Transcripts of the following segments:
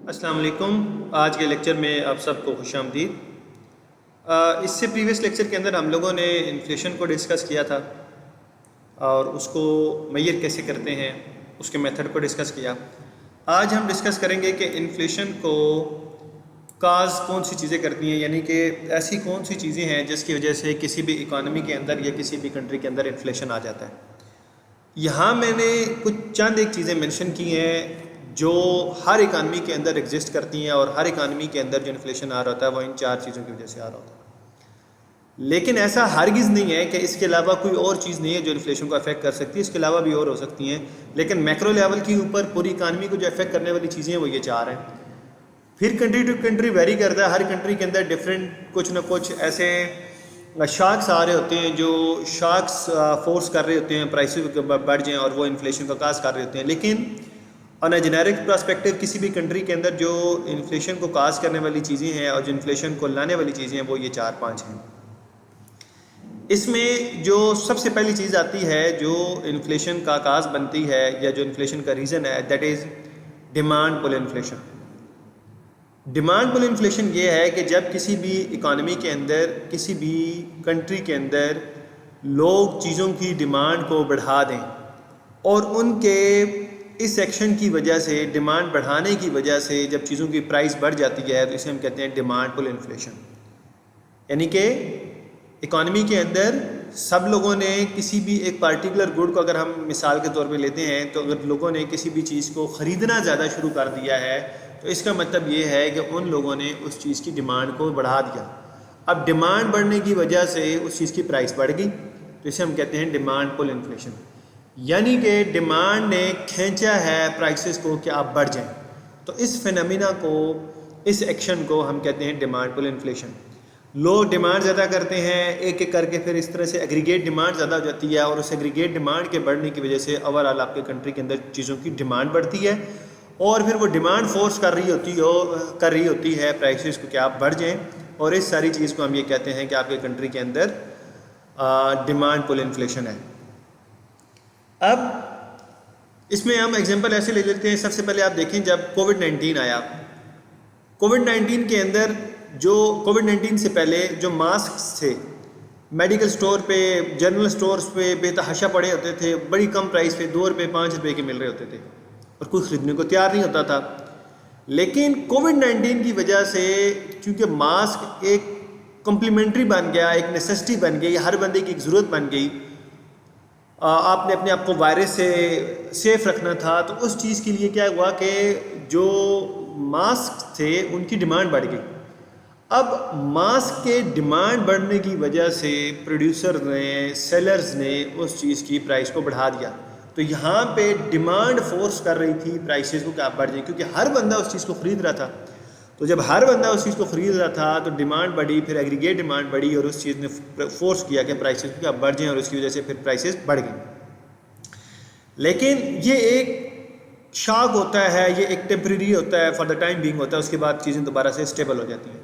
अस्सलाम वालेकुम। आज के लेक्चर में आप सबको खुशामदीद। इससे प्रीवियस लेक्चर के अंदर हम लोगों ने इन्फ्लेशन को डिस्कस किया था और उसको मेजर कैसे करते हैं उसके मेथड को डिस्कस किया। आज हम डिस्कस करेंगे कि इन्फ्लेशन को काज कौन सी चीज़ें करती हैं, यानी कि ऐसी कौन सी चीज़ें हैं जिसकी वजह से किसी भी इकानमी के अंदर या किसी भी कंट्री के अंदर इन्फ्लेशन आ जाता है। यहाँ मैंने कुछ चंद एक चीज़ें मेंशन की हैं जो हर इकानमी के अंदर एग्जिस्ट करती हैं और हर इकानमी के अंदर जो इन्फ्लेशन आ रहा होता है वो इन चार चीज़ों की वजह से आ रहा होता है। लेकिन ऐसा हरगिज़ नहीं है कि इसके अलावा कोई और चीज़ नहीं है जो इन्फ्लेशन को अफेक्ट कर सकती है, इसके अलावा भी और हो सकती हैं। लेकिन मैक्रो लेवल के ऊपर पूरी इकानमी को जो अफेक्ट करने वाली चीज़ें हैं वो ये चार हैं। फिर कंट्री टू कंट्री वेरी करता है, हर कंट्री के अंदर डिफरेंट कुछ ना कुछ ऐसे शार्क्स आ रहे होते हैं जो शार्क्स फोर्स कर रहे होते हैं प्राइसेस बढ़ जाएँ और वो इन्फ्लेशन का काज कर रहे होते हैं। लेकिन ऑन ए जेनेरिक पर्सपेक्टिव किसी भी कंट्री के अंदर जो इन्फ्लेशन को काज करने वाली चीज़ें हैं और जो इन्फ्लेशन को लाने वाली चीज़ें हैं वो ये चार पांच हैं। इसमें जो सबसे पहली चीज़ आती है जो इन्फ्लेशन का काज बनती है या जो इन्फ्लेशन का रीज़न है, that is demand pull inflation. Demand pull inflation ये है कि जब किसी भी इकानमी के अंदर, किसी भी कंट्री के अंदर लोग चीज़ों की डिमांड को बढ़ा दें और उनके इस एक्शन की वजह से, डिमांड बढ़ाने की वजह से जब चीज़ों की प्राइस बढ़ जाती है तो इसे हम कहते हैं डिमांड पुल इन्फ्लेशन। यानी कि इकानमी के अंदर सब लोगों ने किसी भी एक पार्टिकुलर गुड को, अगर हम मिसाल के तौर पे लेते हैं, तो अगर लोगों ने किसी भी चीज़ को ख़रीदना ज़्यादा शुरू कर दिया है तो इसका मतलब ये है कि उन लोगों ने उस चीज़ की डिमांड को बढ़ा दिया। अब डिमांड बढ़ने की वजह से उस चीज़ की प्राइस बढ़ गई, तो इसे हम कहते हैं डिमांड पुल इन्फ्लेशन। यानी कि डिमांड ने खींचा है प्राइसेस को कि आप बढ़ जाएं। तो इस फिनोमिना को, इस एक्शन को हम कहते हैं डिमांड पुल इन्फ्लेशन। लोग डिमांड ज़्यादा करते हैं एक एक करके, फिर इस तरह से एग्रीगेट डिमांड ज़्यादा हो जाती है और उस एग्रीगेट डिमांड के बढ़ने की वजह से ओवरऑल आपके कंट्री के अंदर चीज़ों की डिमांड बढ़ती है और फिर वो डिमांड फोर्स कर रही होती है प्राइसेस को कि आप बढ़ जाएं। और इस सारी चीज़ को हम ये कहते हैं कि आपके कंट्री के अंदर डिमांड पुल इन्फ्लेशन है। अब इसमें हम एग्जांपल ऐसे ले लेते हैं। सबसे पहले आप देखें, जब कोविड-19 आया, कोविड-19 के अंदर जो कोविड-19 से पहले जो मास्क थे मेडिकल स्टोर पे, जनरल स्टोर्स पे बेतहाशा पड़े होते थे, बड़ी कम प्राइस पे 2 रुपये 5 रुपये के मिल रहे होते थे और कोई ख़रीदने को तैयार नहीं होता था। लेकिन कोविड-19 की वजह से क्योंकि मास्क एक कम्प्लीमेंट्री बन गया, एक नेसेसिटी बन गई, हर बंदे की एक ज़रूरत बन गई, आपने अपने आप को वायरस से सेफ रखना था, तो उस चीज़ के लिए क्या हुआ कि जो मास्क थे उनकी डिमांड बढ़ गई। अब मास्क के डिमांड बढ़ने की वजह से प्रोड्यूसर ने, सेलर्स ने उस चीज़ की प्राइस को बढ़ा दिया। तो यहाँ पे डिमांड फोर्स कर रही थी प्राइसेस को कि आप बढ़ जाए, क्योंकि हर बंदा उस चीज़ को ख़रीद रहा था। तो जब हर बंदा उस चीज़ को ख़रीद रहा था तो डिमांड बढ़ी, फिर एग्रीगेट डिमांड बढ़ी और उस चीज़ ने फोर्स किया कि प्राइसेस को कि आप बढ़ जाएँ और उसकी वजह से फिर प्राइसेस बढ़ गई। लेकिन ये एक शॉक होता है, ये एक टेम्परेरी होता है, फॉर द टाइम बीइंग होता है, उसके बाद चीज़ें दोबारा से स्टेबल हो जाती हैं।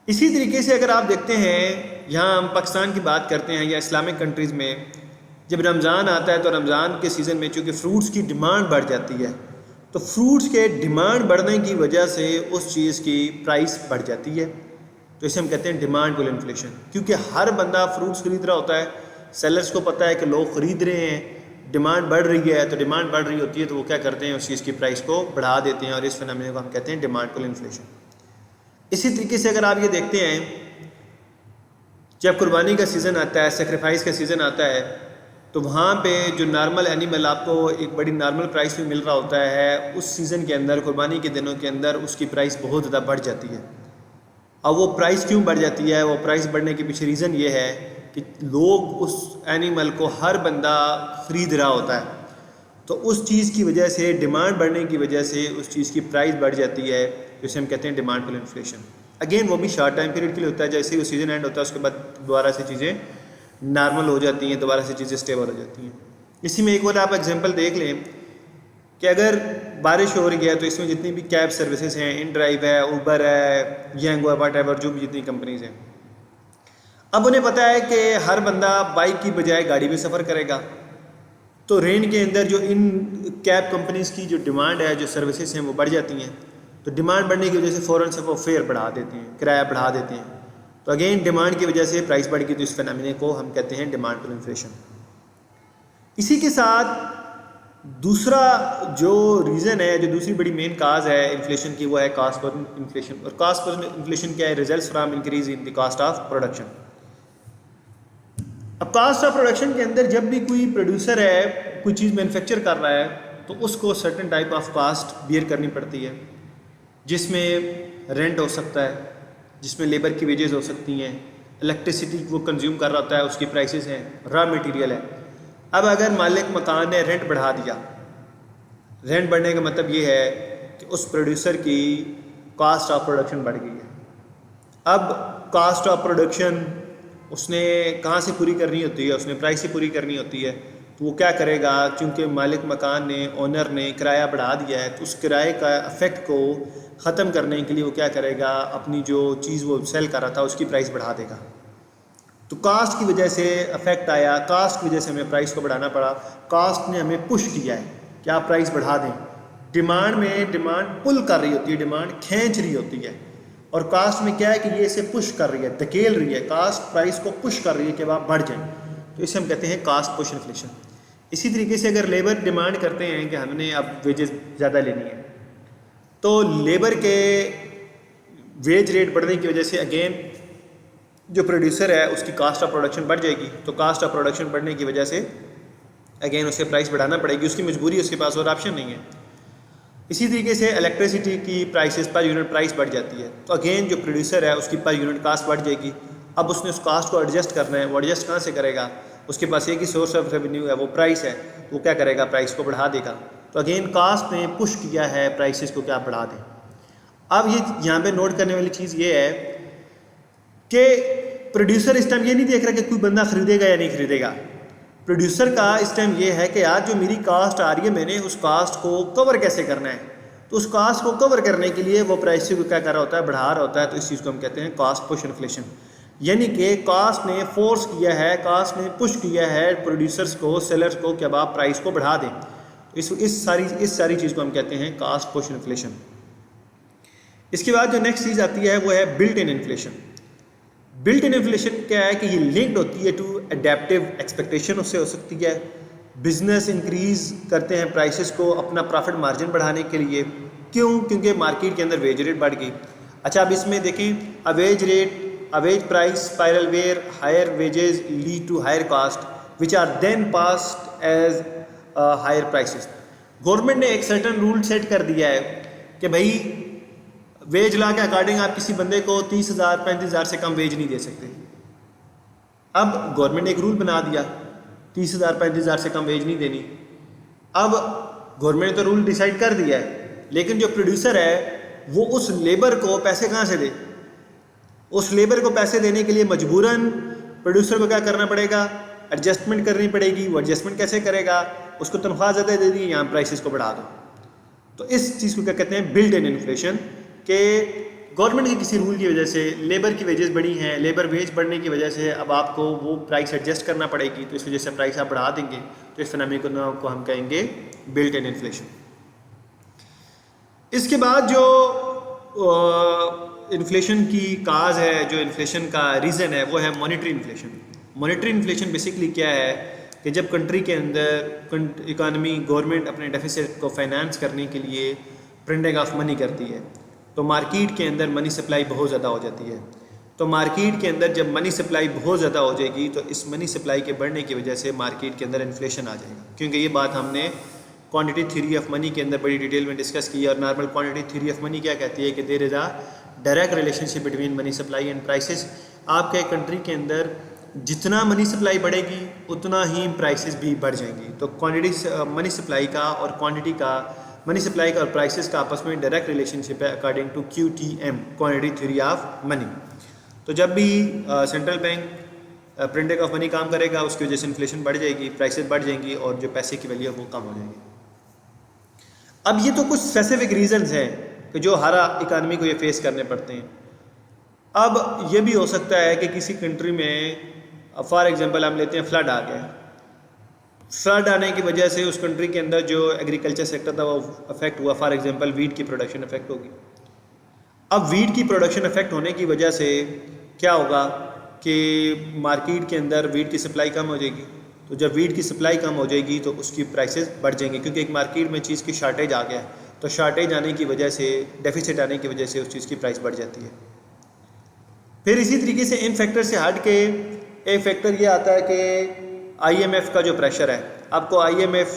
इसी तरीके से अगर आप देखते हैं, यहाँ हम पाकिस्तान की बात करते हैं या इस्लामिक कंट्रीज़ में, जब रमज़ान आता है तो रमज़ान के सीज़न में चूँकि फ्रूट्स की डिमांड बढ़ जाती है, तो फ्रूट्स के डिमांड बढ़ने की वजह से उस चीज़ की प्राइस बढ़ जाती है। तो इसे हम कहते हैं डिमांड पुल इन्फ्लेशन, क्योंकि हर बंदा फ्रूट्स खरीद रहा होता है, सेलर्स को पता है कि लोग ख़रीद रहे हैं, डिमांड बढ़ रही है, तो डिमांड बढ़ रही होती है तो वो क्या करते हैं, उस चीज़ की प्राइस को बढ़ा देते हैं और इस फिनोमेना को हम कहते हैं डिमांड पुल इन्फ्लेशन। इसी तरीके से अगर आप ये देखते हैं, जब कुर्बानी का सीज़न आता है, सेक्रीफाइस का सीज़न आता है, तो वहाँ पे जो नॉर्मल एनिमल आपको एक बड़ी नॉर्मल प्राइस पे मिल रहा होता है, उस सीज़न के अंदर, कुर्बानी के दिनों के अंदर उसकी प्राइस बहुत ज़्यादा बढ़ जाती है। अब वो प्राइस क्यों बढ़ जाती है? वो प्राइस बढ़ने के पीछे रीज़न ये है कि लोग उस एनिमल को, हर बंदा ख़रीद रहा होता है, तो उस चीज़ की वजह से, डिमांड बढ़ने की वजह से उस चीज़ की प्राइस बढ़ जाती है, जिसे हम कहते हैं डिमांड पुल इन्फ्लेशन। अगेन वो भी शॉर्ट टाइम पीरियड के लिए होता है, जैसे ही वो सीज़न एंड होता है उसके बाद दोबारा से चीज़ें नॉर्मल हो जाती हैं, दोबारा से चीज़ें स्टेबल हो जाती हैं। इसी में एक और आप एग्जांपल देख लें कि अगर बारिश हो रही है तो इसमें जितनी भी कैब सर्विसेज हैं, इन ड्राइव है, उबर है, यांगो है, व्हाटएवर, जो भी जितनी कंपनीज हैं, अब उन्हें पता है कि हर बंदा बाइक की बजाय गाड़ी में सफ़र करेगा, तो रेन के अंदर जो इन कैब कंपनीज़ की जो डिमांड है, जो सर्विसेज हैं वो बढ़ जाती हैं। तो डिमांड बढ़ने की वजह से फ़ौरन से वो फेयर बढ़ा देते हैं, किराया बढ़ा देते हैं। तो अगेन डिमांड की वजह से प्राइस बढ़ गई, तो इस फिनोमेना को हम कहते हैं डिमांड पुल इन्फ्लेशन। इसी के साथ दूसरा जो रीज़न है, जो दूसरी बड़ी मेन काज है इन्फ्लेशन की, वो है कास्ट पर इन्फ्लेशन। और कास्ट पर इन्फ्लेशन क्या है? Results from increase in the cost of production. अब कास्ट ऑफ प्रोडक्शन के अंदर जब भी कोई प्रोड्यूसर है कोई चीज़ मैन्युफैक्चर कर रहा है, तो उसको certain type of cost bear करनी पड़ती है, जिसमें रेंट हो सकता है, जिसमें लेबर की वेजेस हो सकती हैं, इलेक्ट्रिसिटी वो कंज्यूम कर रहा होता है उसकी प्राइसेस हैं, रॉ मटेरियल है। अब अगर मालिक मकान ने रेंट बढ़ा दिया, रेंट बढ़ने का मतलब ये है कि उस प्रोड्यूसर की कास्ट ऑफ प्रोडक्शन बढ़ गई है। अब कास्ट ऑफ प्रोडक्शन उसने कहाँ से पूरी करनी होती है? उसने प्राइस से पूरी करनी होती है। तो वो क्या करेगा? चूँकि मालिक मकान ने, ओनर ने किराया बढ़ा दिया है, तो उस किराए का इफ़ेक्ट को ख़त्म करने के लिए वो क्या करेगा? अपनी जो चीज़ वो सेल कर रहा था उसकी प्राइस बढ़ा देगा। तो कास्ट की वजह से इफेक्ट आया, कास्ट की वजह से हमें प्राइस को बढ़ाना पड़ा। कास्ट ने हमें पुश किया है कि आप प्राइस बढ़ा दें। डिमांड में डिमांड पुल कर रही होती है, डिमांड खींच रही होती है, और कास्ट में क्या है कि ये इसे पुश कर रही है, धकेल रही है, कास्ट प्राइस को पुश कर रही है कि आप बढ़ जाएं। तो इसे हम कहते हैं कास्ट पुश इन्फ्लेशन। इसी तरीके से अगर लेबर डिमांड करते हैं कि हमने अब वेजेस ज़्यादा लेनी है, तो लेबर के वेज रेट बढ़ने की वजह से अगेन जो प्रोड्यूसर है उसकी कास्ट ऑफ प्रोडक्शन बढ़ जाएगी। तो कास्ट ऑफ प्रोडक्शन बढ़ने की वजह से अगेन उसे प्राइस बढ़ाना पड़ेगी, उसकी मजबूरी, उसके पास और ऑप्शन नहीं है। इसी तरीके से इलेक्ट्रिसिटी की प्राइसेस पर यूनिट प्राइस बढ़ जाती है, तो अगेन जो प्रोड्यूसर है उसकी पर यूनिट कास्ट बढ़ जाएगी। अब उसने उस कास्ट को एडजस्ट करना है, वो एडजस्ट कहाँ से करेगा? उसके पास एक ही सोर्स ऑफ रेवेन्यू है, वो प्राइस है। तो वो क्या करेगा? प्राइस को बढ़ा देगा। तो अगेन कास्ट ने पुश किया है प्राइसेस को क्या बढ़ा दें। अब ये यहाँ पे नोट करने वाली चीज़ ये है कि प्रोड्यूसर इस टाइम ये नहीं देख रहा कि कोई बंदा खरीदेगा या नहीं खरीदेगा। प्रोड्यूसर का इस टाइम ये है कि यार जो मेरी कास्ट आ रही है, मैंने उस कास्ट को कवर कैसे करना है। तो उस कास्ट को कवर करने के लिए वो प्राइस को क्या कर रहा होता है? बढ़ा रहा होता है। तो इस चीज़ को हम कहते हैं कास्ट पुश इन्फ्लेशन। यानी कि कास्ट ने फोर्स किया है, कास्ट ने पुश किया है प्रोड्यूसर्स को, सेलर्स को कि अब आप प्राइस को बढ़ा दें। इस सारी चीज़ को हम कहते हैं कास्ट पुश इन्फ्लेशन। इसके बाद जो नेक्स्ट चीज़ आती है वो है built in inflation. Built in inflation क्या है कि ये लिंक्ड होती है टू एडेप्टिव एक्सपेक्टेशन, उससे हो सकती है। बिजनेस इंक्रीज करते हैं प्राइसेस को अपना प्रॉफिट मार्जिन बढ़ाने के लिए। क्यों? क्योंकि मार्केट के अंदर वेज रेट बढ़ गई। अच्छा, अब इसमें देखें, a wage price spiral where higher wages lead to higher cost which are then passed as higher prices. Government ने एक सर्टन रूल सेट कर दिया है कि भाई वेज लॉ के अकॉर्डिंग आप किसी बंदे को 30,000 35,000 से कम वेज नहीं दे सकते। अब गवर्नमेंट ने एक रूल बना दिया 30,000 35,000 से कम वेज नहीं देनी। अब गवर्नमेंट ने तो रूल डिसाइड कर दिया है, लेकिन जो प्रोड्यूसर है वो उस लेबर को पैसे कहाँ से दे? उस लेबर को पैसे देने के लिए मजबूरन प्रोड्यूसर को क्या करना पड़ेगा? एडजस्टमेंट करनी पड़ेगी। वो एडजस्टमेंट कैसे करेगा? उसको तनख्वाह ज़्यादा दे दी, यहाँ प्राइसेस को बढ़ा दो। तो इस चीज़ को क्या कहते हैं? Built in inflation. कि गवर्नमेंट के किसी रूल की वजह से लेबर की वेजेस बढ़ी हैं, लेबर वेज बढ़ने की वजह से अब आपको वो प्राइस एडजस्ट करना पड़ेगी, तो इस वजह से प्राइस आप बढ़ा देंगे। तो इस फिनोमेना को हम कहेंगे बिल्ट इन इन्फ्लेशन। इसके बाद जो इन्फ्लेशन की काज है, जो इन्फ्लेशन का रीज़न है, वो है monetary inflation. Monetary inflation basically क्या है कि जब कंट्री के अंदर इकानमी, गवर्नमेंट अपने डेफिसिट को फाइनेंस करने के लिए प्रिंटिंग ऑफ मनी करती है, तो मार्केट के अंदर मनी सप्लाई बहुत ज़्यादा हो जाती है। तो मार्केट के अंदर जब मनी सप्लाई बहुत ज़्यादा हो जाएगी, तो इस मनी सप्लाई के बढ़ने की वजह से मार्केट के अंदर इन्फ्लेशन आ जाएगा। क्योंकि ये बात हमने क्वांटिटी थ्योरी ऑफ मनी के अंदर बड़ी डिटेल में डिस्कस की। और normal quantity theory of money क्या कहती है कि there is a direct relationship between money supply and prices. आपके कंट्री के अंदर जितना मनी सप्लाई बढ़ेगी उतना ही प्राइसेस भी बढ़ जाएंगी। तो क्वांटिटी मनी सप्लाई का और क्वांटिटी का, मनी सप्लाई का और प्राइसेस का आपस में डायरेक्ट रिलेशनशिप है according to QTM, quantity theory of money. तो जब भी central bank printing of money काम करेगा, उसकी वजह से इन्फ्लेशन बढ़ जाएगी, प्राइसेस बढ़ जाएंगी और जो पैसे की वैल्यू है वो कम हो जाएगी। अब ये तो कुछ स्पेसिफिक रीजंस हैं कि जो हर इकानमी को ये फेस करने पड़ते हैं। अब ये भी हो सकता है कि किसी कंट्री में फॉर एग्जांपल हम लेते हैं फ्लड आ गया, फ्लड आने की वजह से उस कंट्री के अंदर जो एग्रीकल्चर सेक्टर था वो अफेक्ट हुआ। फॉर एग्जांपल वीट की प्रोडक्शन अफेक्ट होगी। अब वीट की प्रोडक्शन अफेक्ट होने की वजह से क्या होगा कि मार्केट के अंदर वीट की सप्लाई कम हो जाएगी। तो जब वीट की सप्लाई कम हो जाएगी तो उसकी प्राइसेस बढ़ जाएंगी, क्योंकि एक मार्केट में चीज़ की शार्टेज आ गया है। तो शार्टेज आने की वजह से, डेफिसिट आने की वजह से उस चीज़ की प्राइस बढ़ जाती है। फिर इसी तरीके से इन फैक्टर से हट के एक फैक्टर ये आता है कि आईएमएफ का जो प्रेशर है। आपको आईएमएफ,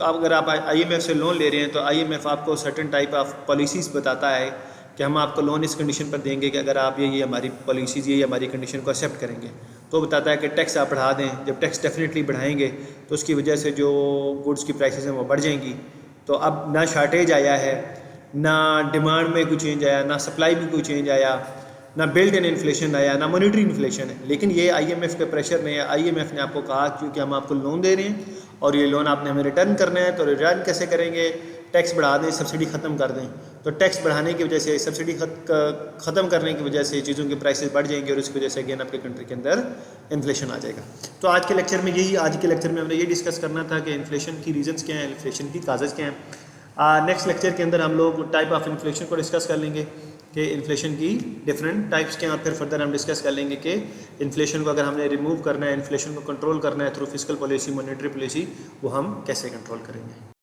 अगर आप आईएमएफ से लोन ले रहे हैं तो आईएमएफ आपको सर्टेन टाइप ऑफ पॉलिसीज़ बताता है कि हम आपको लोन इस कंडीशन पर देंगे कि अगर आप ये हमारी पॉलिसीज़, ये हमारी कंडीशन को एक्सेप्ट करेंगे। तो बताता है कि टैक्स आप बढ़ा दें। जब टैक्स डेफिनेटली बढ़ाएंगे तो उसकी वजह से जो गुड्स की प्राइसेस हैं वो बढ़ जाएंगी। तो अब ना शार्टेज आया है, ना डिमांड में कोई चेंज आया, ना सप्लाई में कोई चेंज आया, ना बिल्ट इन इन्फ्लेशन आया, ना मॉनेटरी इन्फ्लेशन है। लेकिन ये आईएमएफ के प्रेशर में, आईएमएफ ने आपको कहा क्योंकि हम आपको लोन दे रहे हैं और ये लोन आपने हमें रिटर्न करना है। तो रिटर्न कैसे करेंगे? टैक्स बढ़ा दें, सब्सिडी ख़त्म कर दें। तो टैक्स बढ़ाने की वजह से, सब्सिडी ख़त्म करने की वजह से चीज़ों की प्राइसेस बढ़ जाएंगे और उसकी वजह से अगेन आपके कंट्री के अंदर इन्फ्लेशन आ जाएगा। तो आज के लेक्चर में आज के लेक्चर में हमने ये डिस्कस करना था कि इन्फ्लेशन की रीजंस क्या हैं, इन्फ्लेशन की काजेज़ क्या हैं। नेक्स्ट लेक्चर के अंदर हम लोग टाइप ऑफ इन्फ्लेशन को डिस्कस कर लेंगे कि इन्फ्लेशन की डिफरेंट टाइप्स के हैं, और फिर फर्दर हम डिस्कस कर लेंगे कि इन्फ्लेशन को अगर हमने रिमूव करना है, इन्फ्लेशन को कंट्रोल करना है through fiscal policy, monetary policy, वो हम कैसे कंट्रोल करेंगे।